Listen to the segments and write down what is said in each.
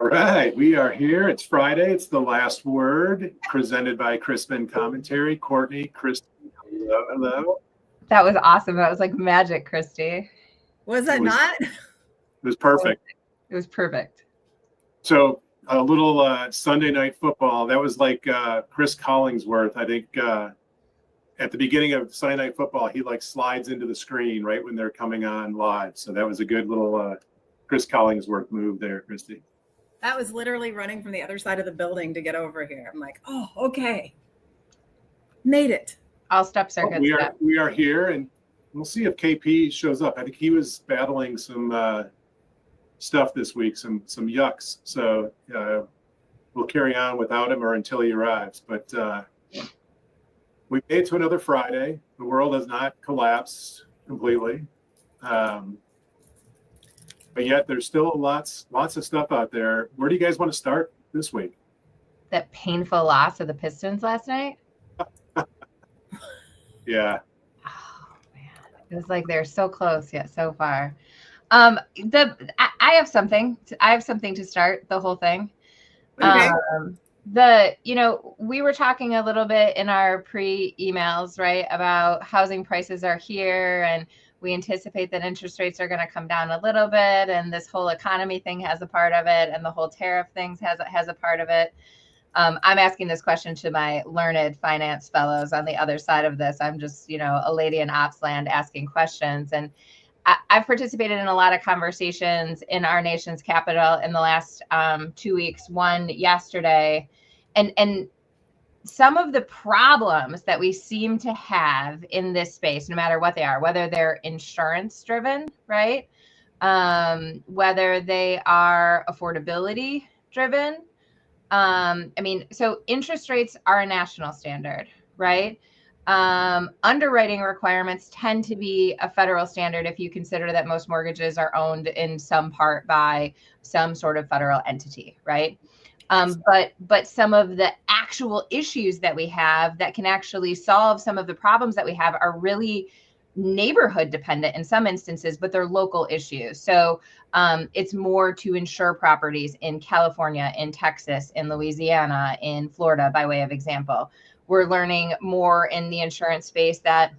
right, we are here. It's Friday. It's the last word presented by Chrisman Commentary. Courtney, Christy, hello. That was awesome. That was like magic, Christy. Was that not? It was perfect. It was perfect. So a little Sunday night football. That was like Chris Collingsworth. I think at the beginning of Sunday night football, he like slides into the screen right when they're coming on live. So that was a good little Chris Collingsworth move there, Christy. That was literally running from the other side of the building to get over here. I'm like, oh, okay. Made it. All steps are good. We are here, and we'll see if KP shows up. I think he was battling some stuff this week, some yucks. So we'll carry on without him or until he arrives. But we made it to another Friday. The world has not collapsed completely. But yet there's still lots of stuff out there. Where do you guys want to start this week? That painful loss of the Pistons last night. Yeah. Oh man, it was like they're so close yet so far. I have something to start the whole thing. Okay. We were talking a little bit in our pre-emails, right, about housing prices are here and we anticipate that interest rates are going to come down a little bit, and this whole economy thing has a part of it, and the whole tariff things has a part of it. I'm asking this question to my learned finance fellows on the other side of this. I'm just, a lady in ops land asking questions. And I've participated in a lot of conversations in our nation's capital in the last 2 weeks, one yesterday. And some of the problems that we seem to have in this space, no matter what they are, whether they're insurance driven, right? Whether they are affordability driven. So interest rates are a national standard, right? Underwriting requirements tend to be a federal standard if you consider that most mortgages are owned in some part by some sort of federal entity, right? But some of the actual issues that we have that can actually solve some of the problems that we have are really neighborhood dependent in some instances, but they're local issues. So it's more to insure properties in California, in Texas, in Louisiana, in Florida, by way of example. We're learning more in the insurance space that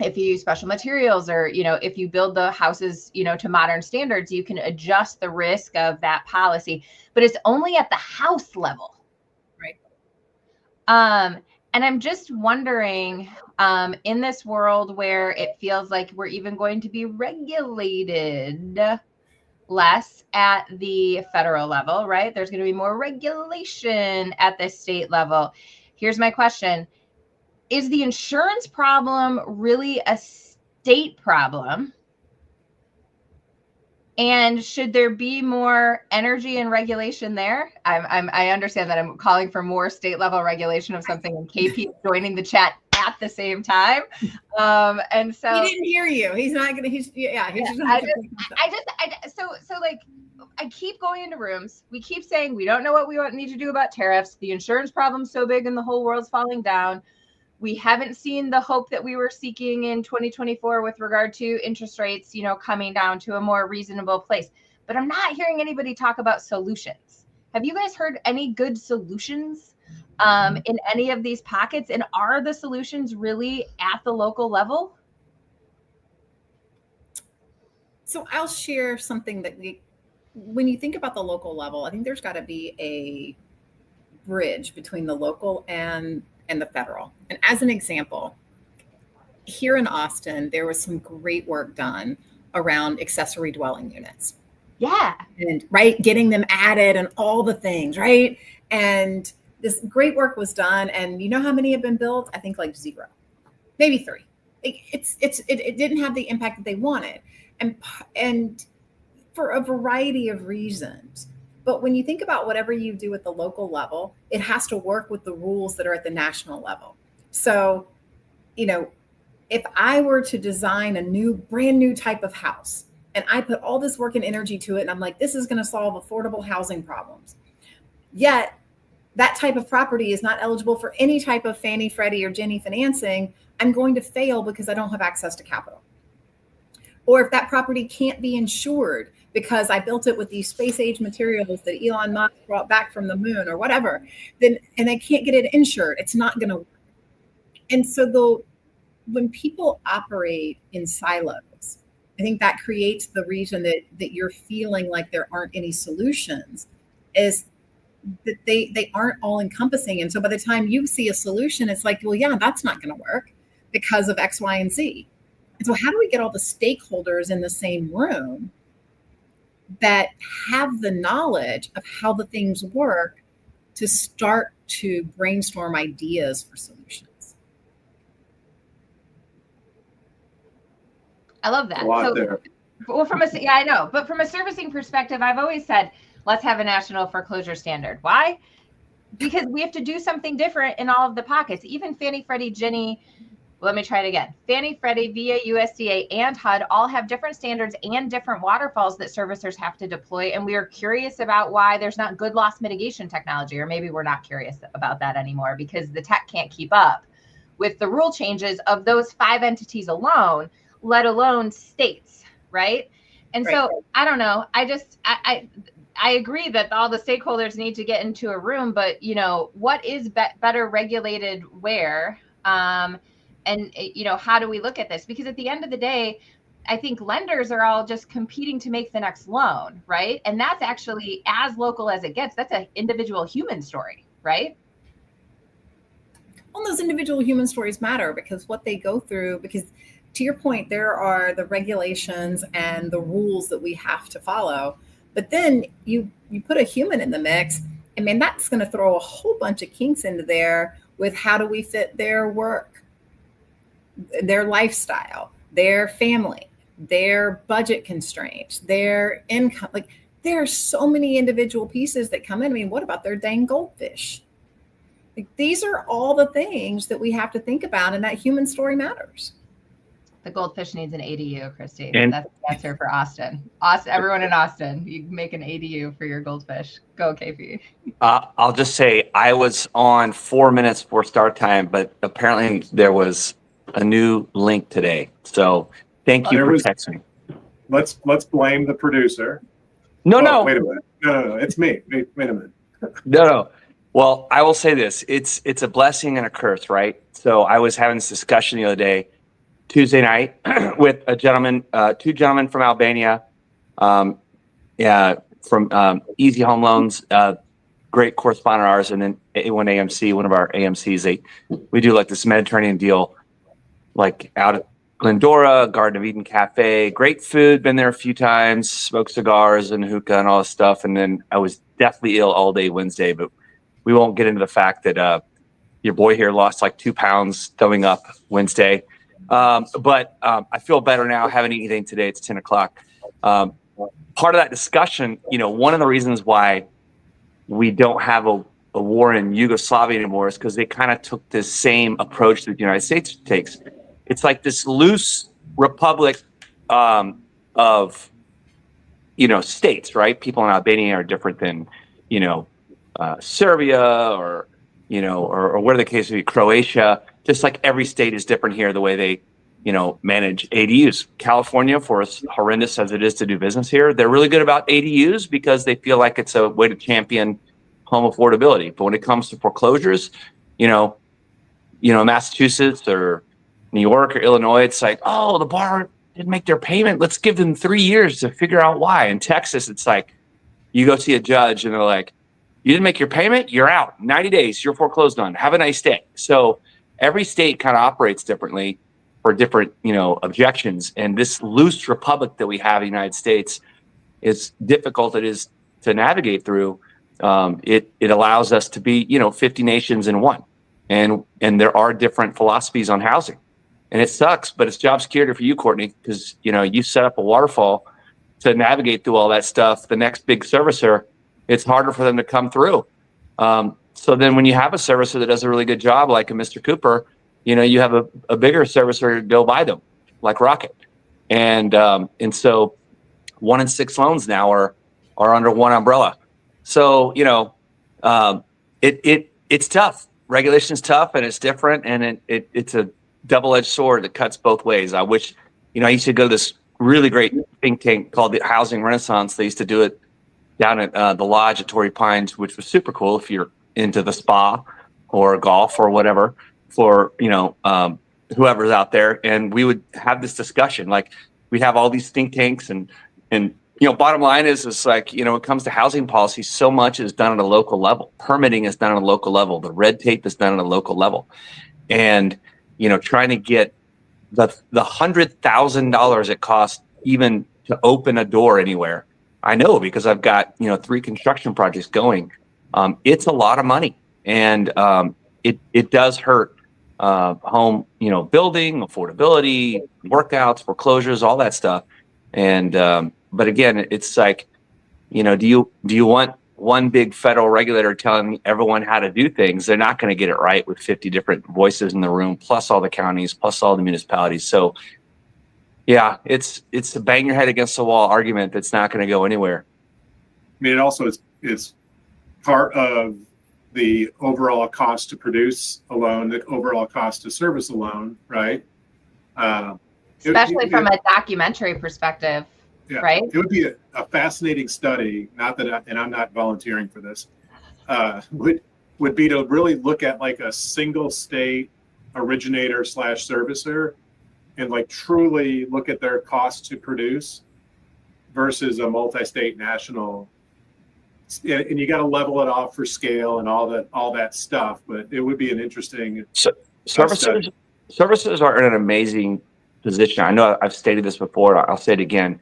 if you use special materials or, if you build the houses, to modern standards, you can adjust the risk of that policy, but it's only at the house level. Right. And I'm just wondering, in this world where it feels like we're even going to be regulated less at the federal level, right? There's going to be more regulation at the state level. Here's my question. Is the insurance problem really a state problem? And should there be more energy and regulation there? I understand that I'm calling for more state level regulation of something, and KP is joining the chat at the same time. And so he didn't hear you. He's not gonna. I keep going into rooms. We keep saying we don't know what we need to do about tariffs. The insurance problem's so big and the whole world's falling down. We haven't seen the hope that we were seeking in 2024 with regard to interest rates, coming down to a more reasonable place. But I'm not hearing anybody talk about solutions. Have you guys heard any good solutions in any of these pockets? And are the solutions really at the local level? So I'll share something that when you think about the local level, I think there's got to be a bridge between the local and the federal. And as an example, here in Austin, there was some great work done around accessory dwelling units. Yeah. And right, getting them added and all the things, right? And this great work was done. And you know how many have been built? I think like 0, maybe 3. It didn't have the impact that they wanted. And for a variety of reasons. But when you think about whatever you do at the local level, it has to work with the rules that are at the national level. So, if I were to design a brand new type of house, and I put all this work and energy to it, and I'm like, this is going to solve affordable housing problems. Yet that type of property is not eligible for any type of Fannie, Freddie, or Ginnie financing. I'm going to fail because I don't have access to capital. or if that property can't be insured because I built it with these space age materials that Elon Musk brought back from the moon or whatever, then and I can't get it insured, it's not going to work. And so when people operate in silos, I think that creates the reason that you're feeling like there aren't any solutions, is that they aren't all encompassing. And so by the time you see a solution, it's like, well, yeah, that's not going to work because of X, Y, and Z. And so how do we get all the stakeholders in the same room that have the knowledge of how the things work to start to brainstorm ideas for solutions? I love that. A lot So, there. well, I know, but from a servicing perspective, I've always said, let's have a national foreclosure standard. Why? Because we have to do something different in all of the pockets. Even Fannie, Freddie, Ginnie, let me try it again. Fannie, Freddie, VA, USDA, and HUD all have different standards and different waterfalls that servicers have to deploy. And we are curious about why there's not good loss mitigation technology, or maybe we're not curious about that anymore because the tech can't keep up with the rule changes of those 5 entities alone, let alone states, right? And so I don't know. I agree that all the stakeholders need to get into a room, but what is better regulated where? And how do we look at this? Because at the end of the day, I think lenders are all just competing to make the next loan, right? And that's actually as local as it gets. That's an individual human story, right? Well, those individual human stories matter because what they go through, because to your point, there are the regulations and the rules that we have to follow. But then you put a human in the mix, and man, that's going to throw a whole bunch of kinks into there with how do we fit their work, their lifestyle, their family, their budget constraints, their income. Like there are so many individual pieces that come in. I mean, what about their dang goldfish? Like, these are all the things that we have to think about, and that human story matters. The goldfish needs an ADU, Christy. And that's the answer for Austin. Everyone in Austin, you make an ADU for your goldfish. Go, KP. I'll just say I was on 4 minutes before start time, but apparently there was a new link today. So thank you for texting. Let's blame the producer. No. Wait a minute. No. It's me. Wait a minute. No. Well, I will say this. It's a blessing and a curse, right? So I was having this discussion the other day, Tuesday night, with two gentlemen from Albania, from Easy Home Loans, great correspondent of ours, and then A1 AMC, one of our AMCs. We do like this Mediterranean deal, like out at Glendora, Garden of Eden Cafe, great food, been there a few times, smoked cigars and hookah and all this stuff. And then I was deathly ill all day Wednesday, but we won't get into the fact that your boy here lost like 2 pounds throwing up Wednesday. But I feel better now. Haven't eaten anything today. It's 10 o'clock. Part of that discussion, one of the reasons why we don't have a war in Yugoslavia anymore is because they kind of took this same approach that the United States takes. It's like this loose republic of states, right? People in Albania are different than Serbia or whatever the case may be, Croatia. Just like every state is different here, the way they manage ADUs. California, for as horrendous as it is to do business here, they're really good about ADUs because they feel like it's a way to champion home affordability. But when it comes to foreclosures, Massachusetts or New York or Illinois, it's like, oh, the borrower didn't make their payment. Let's give them 3 years to figure out why. In Texas, it's like you go see a judge and they're like, you didn't make your payment, you're out. 90 days, you're foreclosed on. Have a nice day. So every state kind of operates differently for different, objections. And this loose republic that we have in the United States, is difficult it is to navigate through. It allows us to be, 50 nations in one. And there are different philosophies on housing. And it sucks, but it's job security for you, Courtney, because, you set up a waterfall to navigate through all that stuff. The next big servicer, it's harder for them to come through. So then when you have a servicer that does a really good job, like a Mr. Cooper, you have a bigger servicer go by them, like Rocket. And so 1 in 6 loans now are under one umbrella. So, it's tough. Regulation's tough and it's different. And it's a double-edged sword that cuts both ways. I wish, I used to go to this really great think tank called the Housing Renaissance. They used to do it down at the lodge at Torrey Pines, which was super cool if you're into the spa or golf or whatever for, whoever's out there. And we would have this discussion, like we'd have all these think tanks and bottom line is like, when it comes to housing policy, so much is done at a local level. Permitting is done at a local level. The red tape is done at a local level. And, trying to get the $100,000 it costs even to open a door anywhere. I know because I've got, 3 construction projects going. It's a lot of money, and it does hurt home, building, affordability, workouts, foreclosures, all that stuff. And but again, it's like, do you want one big federal regulator telling everyone how to do things? They're not going to get it right with 50 different voices in the room, plus all the counties, plus all the municipalities. So yeah, it's a bang your head against the wall argument that's not going to go anywhere. I mean, it also is part of the overall cost to produce a loan, the overall cost to service a loan, right? Especially from a documentary perspective, yeah, right? It would be a fascinating study, and I'm not volunteering for this, would be to really look at like a single state originator / servicer and like truly look at their cost to produce versus a multi-state national. And you got to level it off for scale and all that stuff, but it would be an interesting services are in an amazing position. I know I've stated this before. I'll say it again.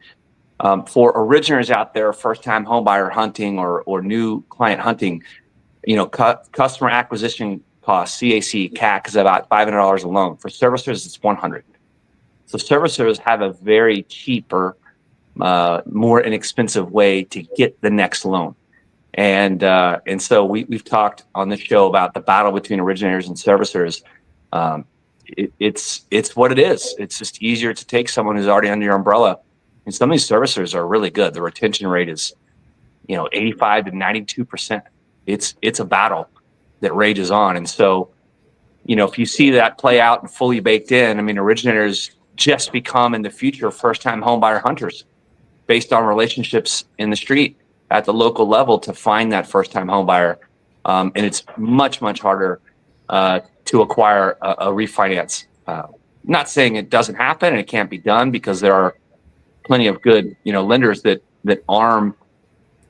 For originators out there, first-time homebuyer hunting or new client hunting, customer acquisition cost, CAC is about $500 a loan. For servicers, it's $100. So servicers have a very cheaper, more inexpensive way to get the next loan. And so we've talked on this show about the battle between originators and servicers. It's what it is. It's just easier to take someone who's already under your umbrella. And some of these servicers are really good. The retention rate is, 85 to 92%. It's a battle that rages on. And so, if you see that play out and fully baked in, I mean, originators just become in the future first-time homebuyer hunters based on relationships in the street at the local level to find that first-time homebuyer. And it's much, much harder to acquire a refinance. Not saying it doesn't happen and it can't be done, because there are plenty of good, lenders that arm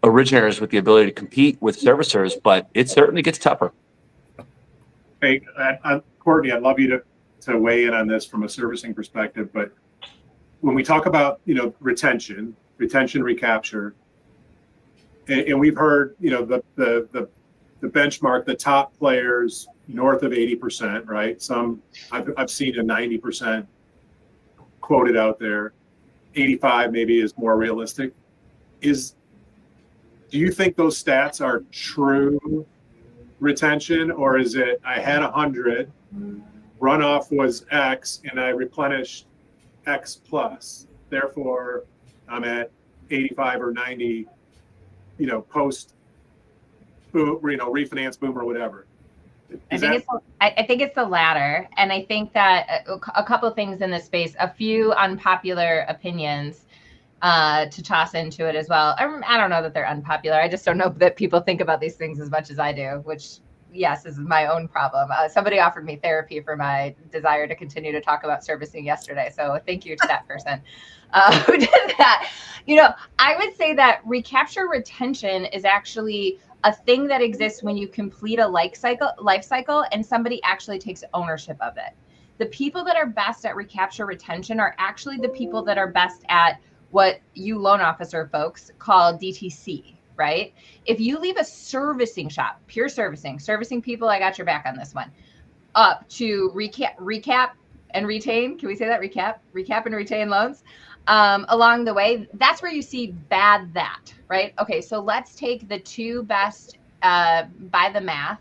originators with the ability to compete with servicers, but it certainly gets tougher. Hey, Courtney, I'd love you to weigh in on this from a servicing perspective, but when we talk about, retention, recapture, and we've heard, the benchmark, the top players north of 80%, right? Some I've seen a 90% quoted out there. 85 maybe is more realistic. Do you think those stats are true retention, or is it I had 100, runoff was X, and I replenished X plus, therefore I'm at 85 or 90, post boom, refinance boom or whatever? I think it's the latter. And I think that a couple of things in this space, a few unpopular opinions to toss into it as well. I don't know that they're unpopular. I just don't know that people think about these things as much as I do, which, yes, is my own problem. Somebody offered me therapy for my desire to continue to talk about servicing yesterday. So thank you to that person who did that. I would say that recapture retention is actually a thing that exists when you complete a life cycle and somebody actually takes ownership of it. The people that are best at recapture retention are actually the people that are best at what you loan officer folks call DTC, right? If you leave a servicing shop, pure servicing people, I got your back on this one, up to recap and retain. Can we say that? Recap and retain loans along the way. That's where you see bad that, right? Okay, so let's take the two best by the math,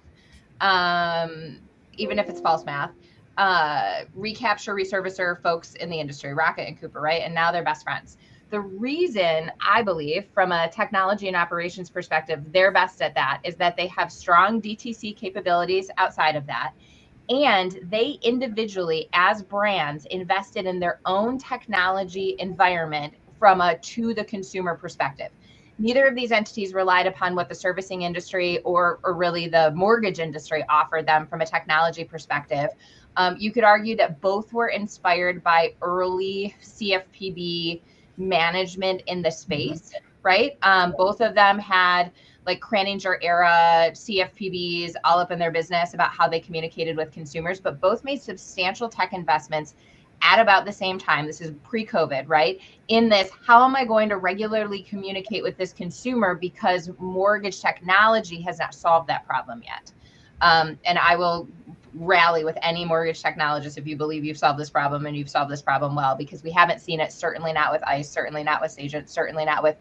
even if it's false math, recapture, reservicer folks in the industry, Rocket and Cooper, right? And now they're best friends. The reason I believe from a technology and operations perspective, they're best at that is that they have strong DTC capabilities outside of that. And they individually, as brands, invested in their own technology environment from a to the consumer perspective. Neither of these entities relied upon what the servicing industry or really the mortgage industry offered them from a technology perspective. You could argue that both were inspired by early CFPB management in the space, right? Both of them had like Kraninger era CFPBs all up in their business about how they communicated with consumers, but both made substantial tech investments at about the same time. This is pre-COVID, right? In this, how am I going to regularly communicate with this consumer, because mortgage technology has not solved that problem yet. And I will rally with any mortgage technologist if you believe you've solved this problem and you've solved this problem well, because we haven't seen it, certainly not with ICE, certainly not with Sagent, certainly not with,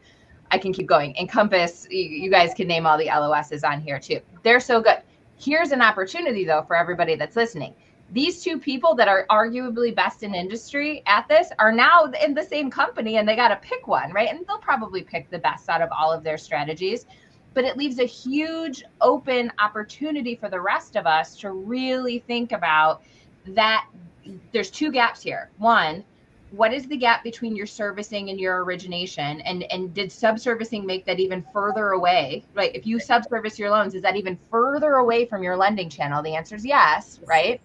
I can keep going. Encompass, you guys can name all the LOSs on here too. They're so good. Here's an opportunity though for everybody that's listening. These two people that are arguably best in industry at this are now in the same company, and they got to pick one, right? And they'll probably pick the best out of all of their strategies, but it leaves a huge open opportunity for the rest of us to really think about that. There's two gaps here. One, what is the gap between your servicing and your origination? And did subservicing make that even further away, right? If you subservice your loans, is that even further away from your lending channel? The answer is yes, right?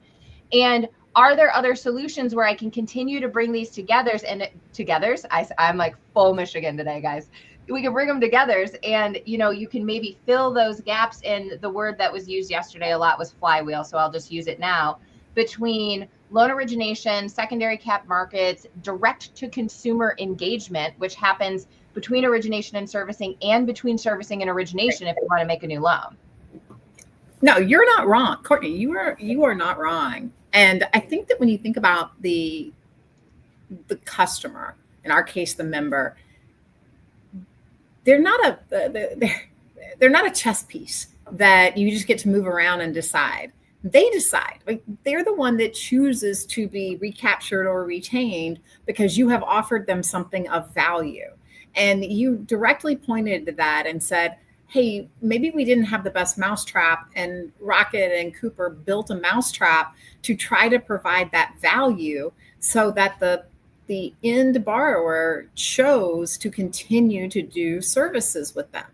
And are there other solutions where I can continue to bring these togethers? I'm like full Michigan today, guys. We can bring them together, and you can maybe fill those gaps in. The word that was used yesterday a lot was flywheel, so I'll just use it now. Between loan origination, secondary cap markets, direct to consumer engagement, which happens between origination and servicing, and between servicing and origination if you want to make a new loan. No, you're not wrong, Courtney. You are not wrong. And I think that when you think about the customer, in our case, the member, they're not a chess piece that you just get to move around and decide. They decide. Like, they're the one that chooses to be recaptured or retained because you have offered them something of value. And you directly pointed to that and said, hey, maybe we didn't have the best mousetrap, and Rocket and Cooper built a mousetrap to try to provide that value so that the end borrower chose to continue to do services with them.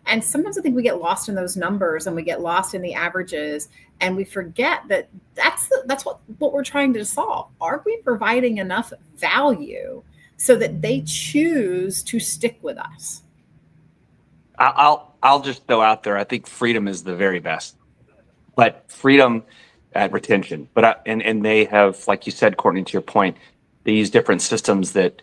And sometimes I think we get lost in those numbers, and we get lost in the averages, and we forget that that's what we're trying to solve. Are we providing enough value so that they choose to stick with us? I'll just throw out there, I think freedom is the very best, but freedom at retention. But and they have, like you said, Courtney, to your point, they use different systems that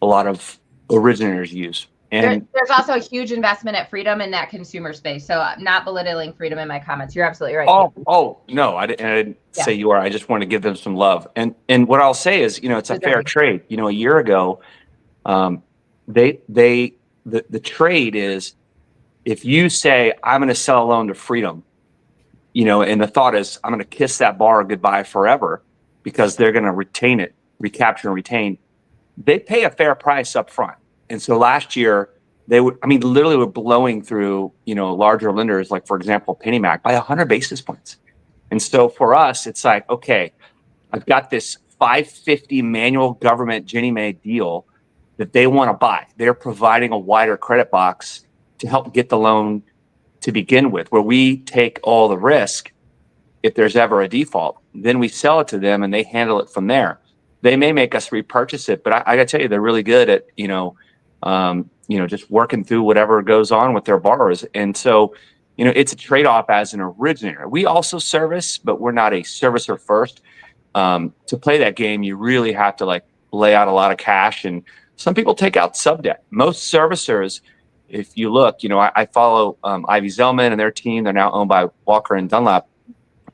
a lot of originators use. And there's also a huge investment at Freedom in that consumer space. So I'm not belittling Freedom in my comments. You're absolutely right. Oh no, I didn't say you are. I just want to give them some love. And what I'll say is, it's a fair trade. A year ago, the trade is, if you say, I'm going to sell a loan to Freedom, and the thought is, I'm going to kiss that borrower goodbye forever because they're going to retain it, recapture and retain, they pay a fair price up front. And so last year, they literally were blowing through, larger lenders, like, for example, PennyMac, by 100 basis points. And so for us, it's like, okay, I've got this $550 manual government Ginnie Mae deal that they want to buy. They're providing a wider credit box to help get the loan to begin with, where we take all the risk if there's ever a default. Then we sell it to them and they handle it from there. They may make us repurchase it, but I got to tell you, they're really good at, just working through whatever goes on with their borrowers. And so, it's a trade-off as an originator. We also service, but we're not a servicer first. To play that game, you really have to lay out a lot of cash, and some people take out sub debt. Most servicers, if you look, I follow Ivy Zellman and their team. They're now owned by Walker and Dunlap.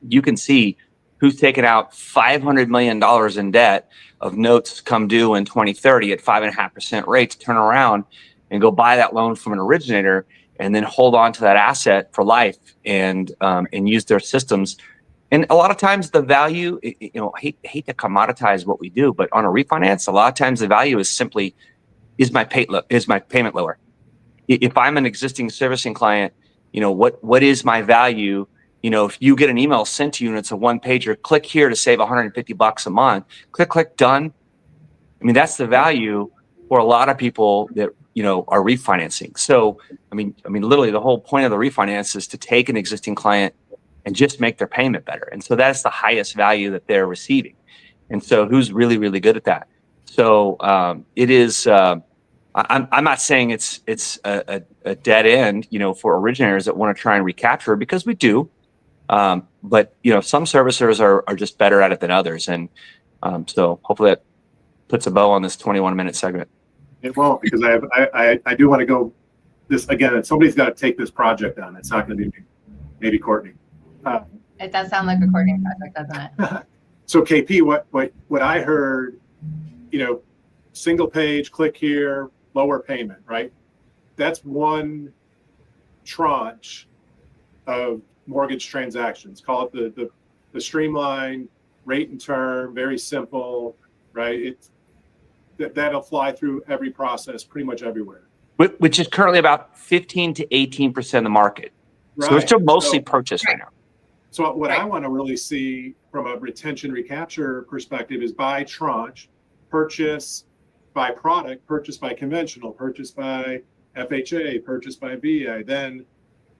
You can see who's taken out $500 million in debt of notes come due in 2030 at 5.5% rates, turn around and go buy that loan from an originator and then hold on to that asset for life and use their systems. And a lot of times the value, I hate to commoditize what we do, but on a refinance, a lot of times the value is simply, is my payment lower? If I'm an existing servicing client, what is my value if you get an email sent to you and it's a one pager, click here to save $150 a month, click done. I mean, that's the value for a lot of people that, are refinancing. So, I mean, literally the whole point of the refinance is to take an existing client and just make their payment better. And so that's the highest value that they're receiving. And so who's really, really good at that? So it is, I'm not saying it's a dead end, for originators that want to try and recapture, because we do. But some servicers are just better at it than others. And so hopefully that puts a bow on this 21-minute segment. It won't, because I do want to go this again. Somebody's got to take this project on. It's not going to be me. Maybe Courtney. It does sound like a courting project, doesn't it? So KP, what I heard, single page, click here, lower payment, right? That's one tranche of mortgage transactions. Call it the streamlined rate and term, very simple, right? That'll fly through every process, pretty much everywhere. Which is currently about 15 to 18% of the market. Right. So they're still mostly purchased right now. So what I want to really see from a retention recapture perspective is by tranche, purchase by product, purchase by conventional, purchase by FHA, purchase by VA, then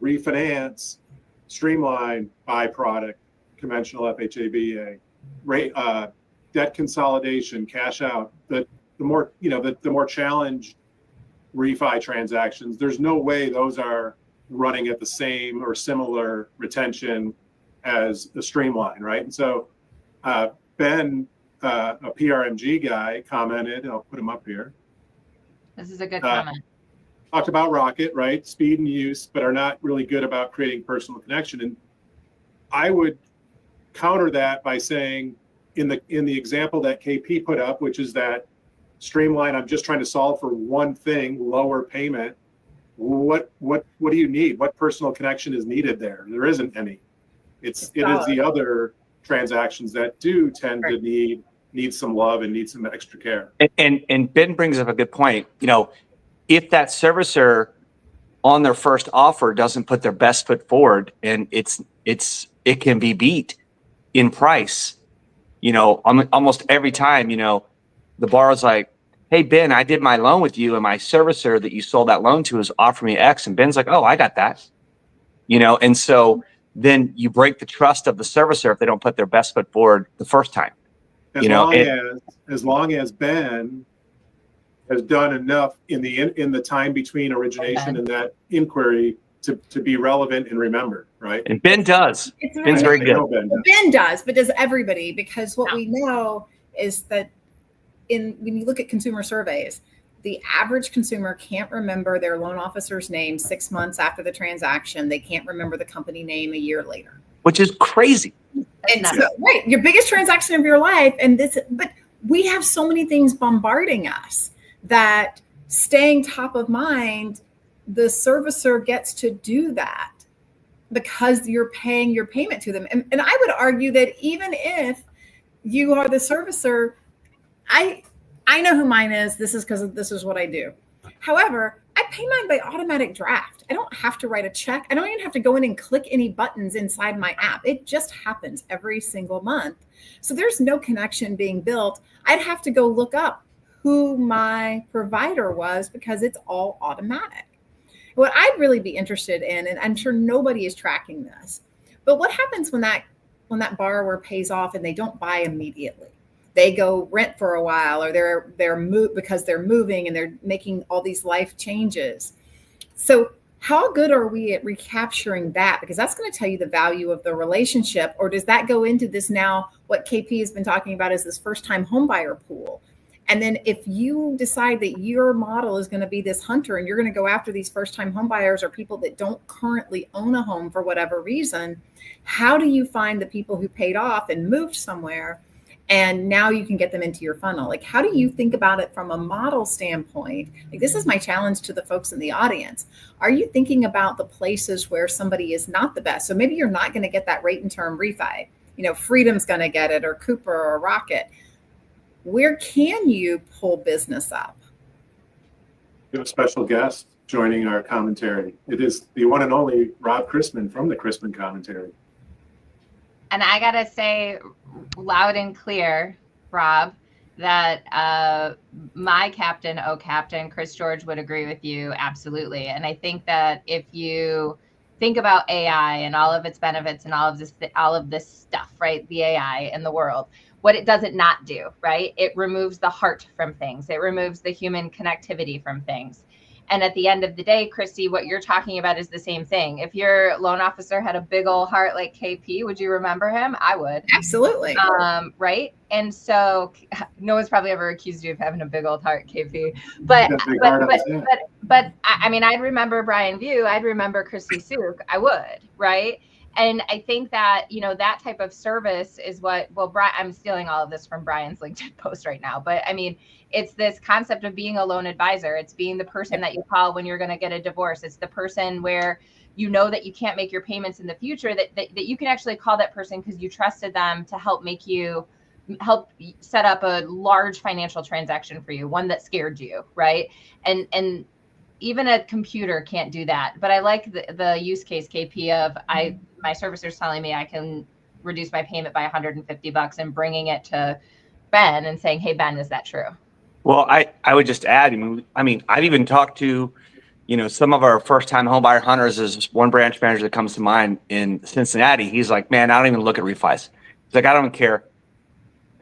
refinance, streamline by product, conventional, FHA, VA, rate, debt consolidation, cash out. The more the more challenged refi transactions, there's no way those are running at the same or similar retention as the streamline, right? And so Ben, a PRMG guy, commented, I'll put him up here. This is a good comment. Talked about Rocket, right? Speed and use, but are not really good about creating personal connection. And I would counter that by saying, in the example that KP put up, which is that streamline, I'm just trying to solve for one thing, lower payment. What do you need? What personal connection is needed there? There isn't any. It is the other transactions that do tend to need some love and need some extra care. And Ben brings up a good point. If that servicer on their first offer doesn't put their best foot forward, and it can be beat in price, almost every time, the borrower's like, hey, Ben, I did my loan with you, and my servicer that you sold that loan to is offering me X. And Ben's like, oh, I got that. And so then you break the trust of the servicer if they don't put their best foot forward the first time. As long as Ben has done enough in the time between origination and that inquiry to be relevant and remembered, right? And Ben does. Ben's very good. Ben does, but does everybody? Because what we know is that when you look at consumer surveys, the average consumer can't remember their loan officer's name 6 months after the transaction. They can't remember the company name a year later. Which is crazy. And so, right, your biggest transaction of your life. But we have so many things bombarding us that staying top of mind, the servicer gets to do that because you're paying your payment to them. And I would argue that even if you are the servicer, I know who mine is. This is because this is what I do. However, I pay mine by automatic draft. I don't have to write a check. I don't even have to go in and click any buttons inside my app. It just happens every single month. So there's no connection being built. I'd have to go look up who my provider was because it's all automatic. What I'd really be interested in, and I'm sure nobody is tracking this, but what happens when that borrower pays off and they don't buy immediately? They go rent for a while, or they're moved because they're moving and they're making all these life changes. So how good are we at recapturing that? Because that's going to tell you the value of the relationship. Or does that go into this now, what KP has been talking about is this first-time homebuyer pool? And then if you decide that your model is going to be this hunter and you're going to go after these first-time homebuyers or people that don't currently own a home for whatever reason, how do you find the people who paid off and moved somewhere? And now you can get them into your funnel. Like, how do you think about it from a model standpoint? Like, this is my challenge to the folks in the audience. Are you thinking about the places where somebody is not the best? So maybe you're not going to get that rate and term refi. Freedom's going to get it, or Cooper or Rocket. Where can you pull business up? We have a special guest joining our commentary. It is the one and only Rob Chrisman from the Chrisman Commentary. And I got to say loud and clear, Rob, that my captain, Chris George, would agree with you. Absolutely. And I think that if you think about AI and all of its benefits and all of this stuff, right? The AI in the world, what it does it not do, right? It removes the heart from things. It removes the human connectivity from things. And at the end of the day, Christy, what you're talking about is the same thing. If your loan officer had a big old heart like KP, would you remember him? I would. Absolutely. Right. And so no one's probably ever accused you of having a big old heart, KP. But I mean, I'd remember Brian View. I'd remember Christy Suk. I would. Right. And I think that, that type of service is what, Brian, I'm stealing all of this from Brian's LinkedIn post right now, but I mean, it's this concept of being a loan advisor. It's being the person that you call when you're going to get a divorce. It's the person where you know that you can't make your payments in the future, that you can actually call that person because you trusted them to help set up a large financial transaction for you, one that scared you, right? And even a computer can't do that. But I like the use case, KP, of my servicer's telling me I can reduce my payment by $150 and bringing it to Ben and saying, hey, Ben, is that true? Well, I would just add, I mean, I've even talked to, some of our first-time homebuyer hunters. There's one branch manager that comes to mind in Cincinnati. He's like, man, I don't even look at refis. He's like, I don't even care.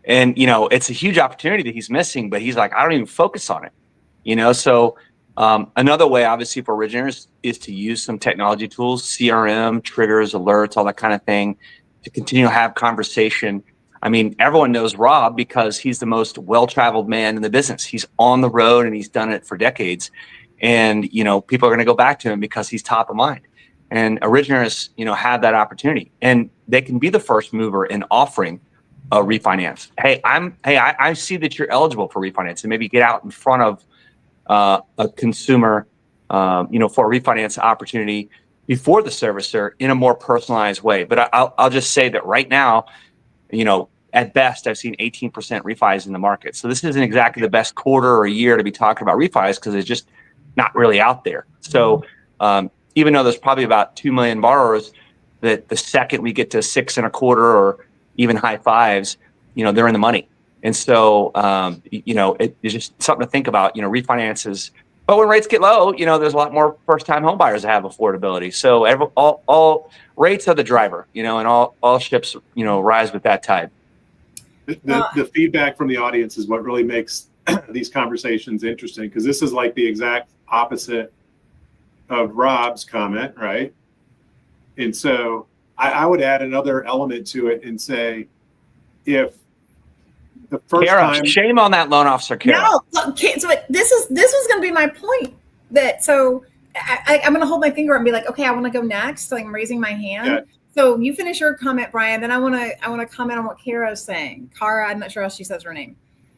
And, it's a huge opportunity that he's missing, but he's like, I don't even focus on it, So another way, obviously, for originators is to use some technology tools, CRM, triggers, alerts, all that kind of thing, to continue to have conversation. I mean, everyone knows Rob because he's the most well-traveled man in the business. He's on the road and he's done it for decades. And, people are going to go back to him because he's top of mind. And originators, have that opportunity, and they can be the first mover in offering a refinance. Hey, I see that you're eligible for refinance, and maybe get out in front of a consumer, for a refinance opportunity before the servicer in a more personalized way. But I'll just say that right now, at best, I've seen 18% refis in the market. So this isn't exactly the best quarter or year to be talking about refis because it's just not really out there. So even though there's probably about 2 million borrowers, that the second we get to 6.25 or even high fives, they're in the money. And so, it's just something to think about, refinances. But when rates get low, there's a lot more first-time home buyers that have affordability. So all rates are the driver, and all ships, rise with that tide. The feedback from the audience is what really makes these conversations interesting, because this is like the exact opposite of Rob's comment, right? And so I would add another element to it and say, if the first time, shame on that loan officer, Kara. No, look, so this was going to be my point. I'm going to hold my finger up and be like, okay, I want to go next. So I'm raising my hand. Yeah. So you finish your comment, Brian. Then I want to comment on what Kara is saying. Kara, I'm not sure how she says her name.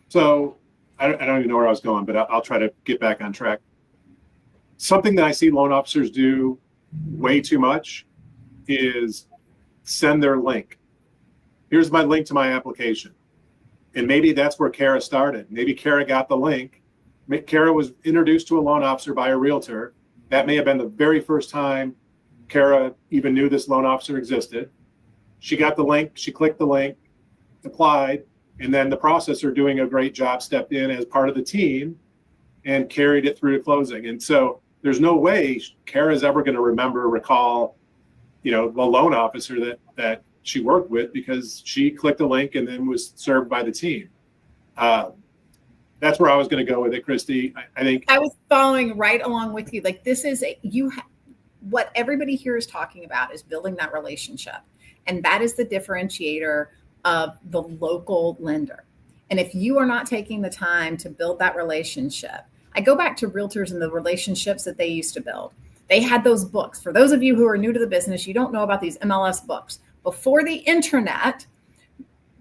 So I don't even know where I was going, but I'll try to get back on track. Something that I see loan officers do way too much is send their link. Here's my link to my application. And maybe that's where Kara started. Maybe Kara got the link. Kara was introduced to a loan officer by a realtor. That may have been the very first time Kara even knew this loan officer existed. She got the link, she clicked the link, applied, and then the processor, doing a great job, stepped in as part of the team and carried it through to closing. And so there's no way Kara's ever going to recall, the loan officer that she worked with, because she clicked a link and then was served by the team. That's where I was going to go with it, Christy. I think I was following right along with you. Like, this is what everybody here is talking about is building that relationship. And that is the differentiator of the local lender. And if you are not taking the time to build that relationship, I go back to realtors and the relationships that they used to build. They had those books. For those of you who are new to the business, you don't know about these MLS books. Before the internet,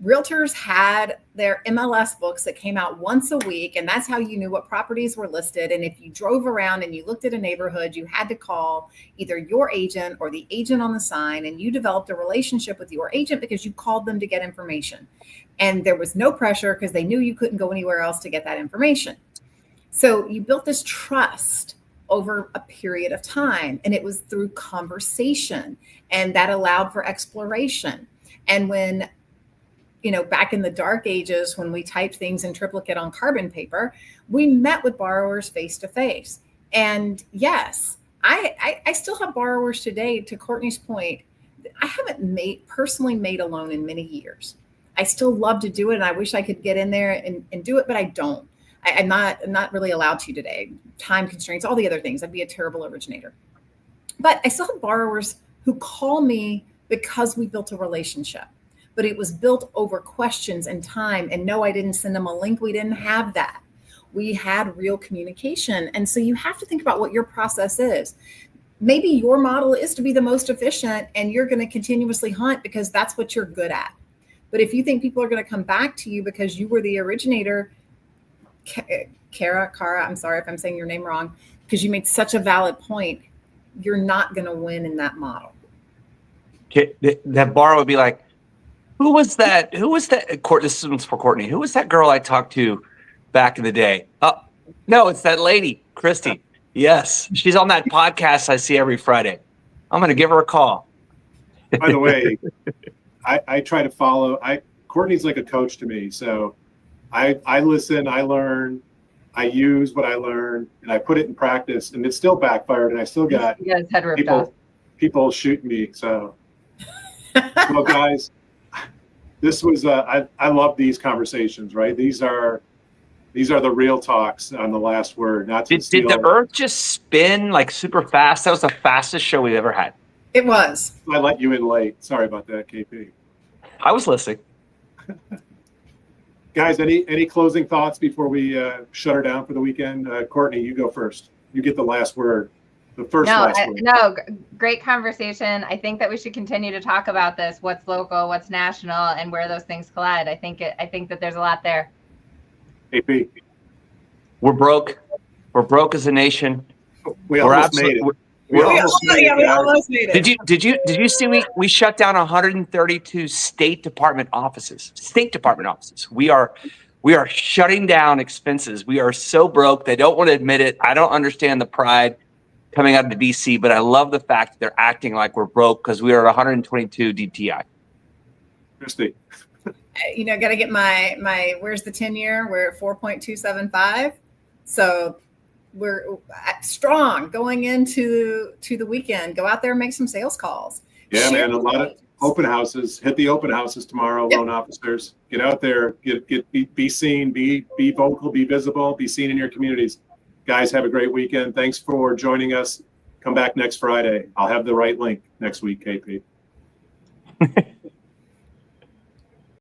realtors had their MLS books that came out once a week, and that's how you knew what properties were listed. And if you drove around and you looked at a neighborhood, you had to call either your agent or the agent on the sign, and you developed a relationship with your agent because you called them to get information. And there was no pressure because they knew you couldn't go anywhere else to get that information. So you built this trust over a period of time, and it was through conversation, and that allowed for exploration. And when, back in the dark ages, when we typed things in triplicate on carbon paper, we met with borrowers face to face. And yes, I still have borrowers today, to Courtney's point. I haven't personally made a loan in many years. I still love to do it, and I wish I could get in there and do it, but I don't. I'm not really allowed to today. Time constraints, all the other things. I'd be a terrible originator. But I still have borrowers who call me because we built a relationship. But it was built over questions and time. And no, I didn't send them a link. We didn't have that. We had real communication. And so you have to think about what your process is. Maybe your model is to be the most efficient, and you're going to continuously hunt because that's what you're good at. But if you think people are going to come back to you because you were the originator, Cara, I'm sorry if I'm saying your name wrong, because you made such a valid point, you're not going to win in that model. That borrower would be like, who was that? This is for Courtney. Who was that girl I talked to back in the day? Oh, no, it's that lady, Christy. Yes, she's on that podcast I see every Friday. I'm going to give her a call. By the way, I try to follow. Courtney's like a coach to me. So I listen, I learn, I use what I learn, and I put it in practice, and it's still backfired, and I still got people shooting me. So, well, guys, this was I love these conversations. Right? These are the real talks on the last word. Not to did the Earth just spin like super fast? That was the fastest show we've ever had. It was. I let you in late. Sorry about that, KP. I was listening. Guys, any closing thoughts before we shut her down for the weekend? Courtney, you go first. You get the last word. The first last word. No, great conversation. I think that we should continue to talk about this. What's local, what's national, and where those things collide. I think that there's a lot there. AP. We're broke. We're broke as a nation. We almost made it. We almost made it. Did you see we shut down 132 State Department offices. We are shutting down expenses. We are so broke. They don't want to admit it. I don't understand the pride coming out of the DC, but I love the fact that they're acting like we're broke because we are at 122 DTI. Christy. Got to get my where's the 10-year? We're at 4.275. So we're strong going into the weekend. Go out there and make some sales calls. Yeah, man, a lot of open houses. Hit the open houses tomorrow, loan officers. Get out there, be seen, be vocal, be visible, be seen in your communities. Guys, have a great weekend. Thanks for joining us. Come back next Friday. I'll have the right link next week, KP.